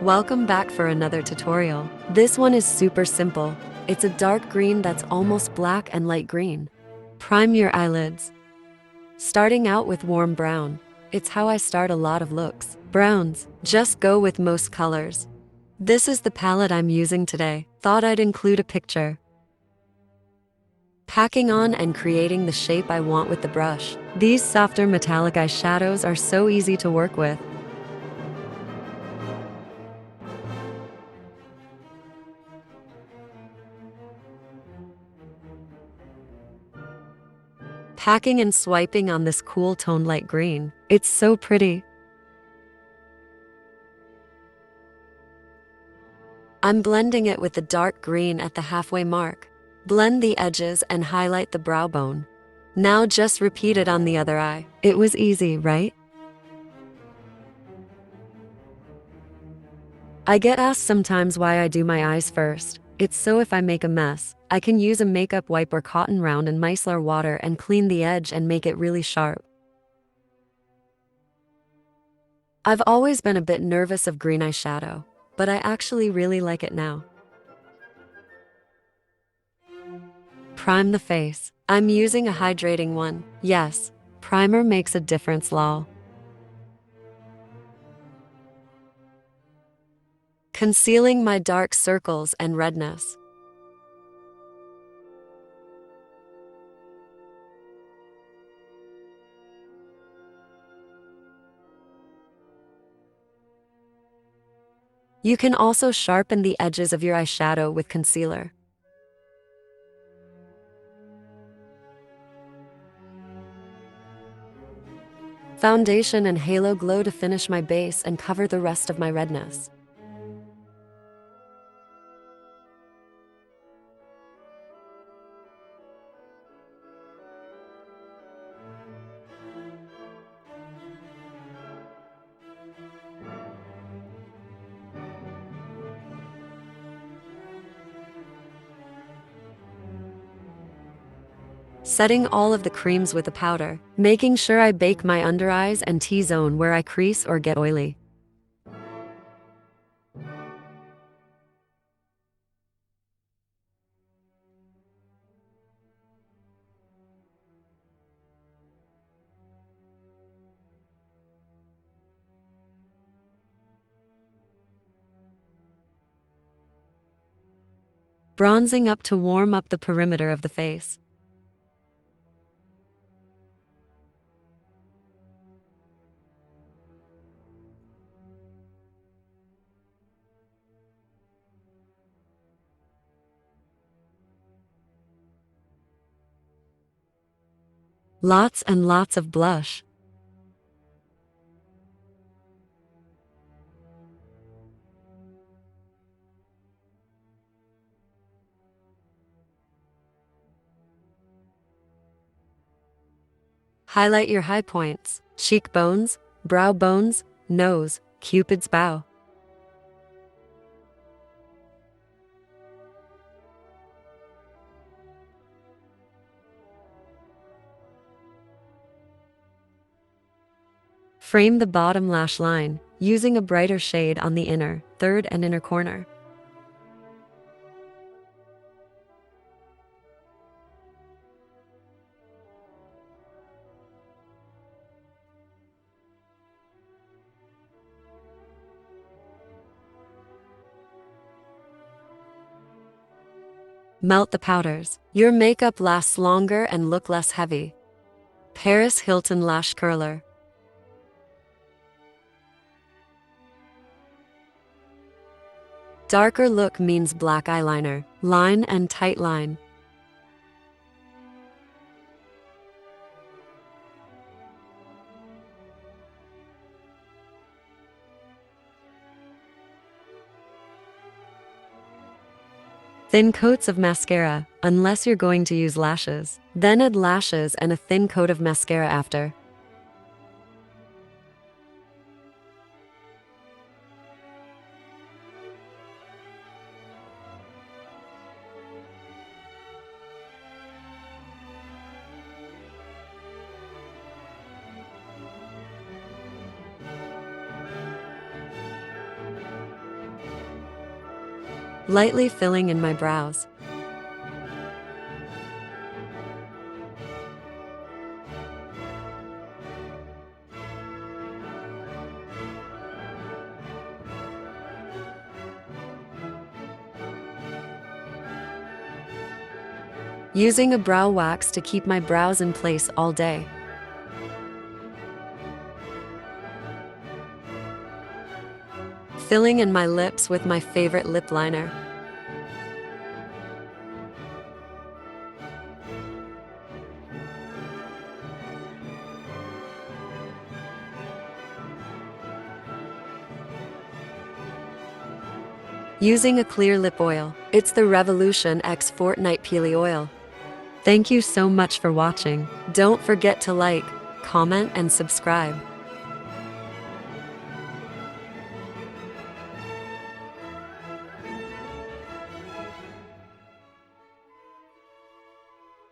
Welcome back for another tutorial. This one is super simple. It's a dark green that's almost black and light green. Prime your eyelids. Starting out with warm brown. It's how I start a lot of looks. Browns. Just go with most colors. This is the palette I'm using today. Thought I'd include a picture. Packing on and creating the shape I want with the brush. These softer metallic eyeshadows are so easy to work with. Packing and swiping on this cool tone light green. It's so pretty. I'm blending it with the dark green at the halfway mark. Blend the edges and highlight the brow bone. Now just repeat it on the other eye. It was easy, right? I get asked sometimes why I do my eyes first. It's so if I make a mess, I can use a makeup wipe or cotton round and micellar water and clean the edge and make it really sharp. I've always been a bit nervous of green eyeshadow, but I actually really like it now. Prime the face. I'm using a hydrating one. Yes, primer makes a difference, lol. Concealing my dark circles and redness. You can also sharpen the edges of your eyeshadow with concealer. Foundation and halo glow to finish my base and cover the rest of my redness. Setting all of the creams with a powder, making sure I bake my under eyes and T-zone where I crease or get oily. Bronzing up to warm up the perimeter of the face. Lots and lots of blush. Highlight your high points, cheekbones, brow bones, nose, Cupid's bow. Frame the bottom lash line, using a brighter shade on the inner, third and inner corner. Melt the powders. Your makeup lasts longer and look less heavy. Paris Hilton Lash Curler. Darker look means black eyeliner, line and tight line. Thin coats of mascara, unless you're going to use lashes. Then add lashes and a thin coat of mascara after. lightly filling in my brows. Using a brow wax to keep my brows in place all day. Filling in my lips with my favorite lip liner. Using a clear lip oil. It's the Revolution X Fortnite Peely Oil. Thank you so much for watching. Don't forget to like, comment, and subscribe.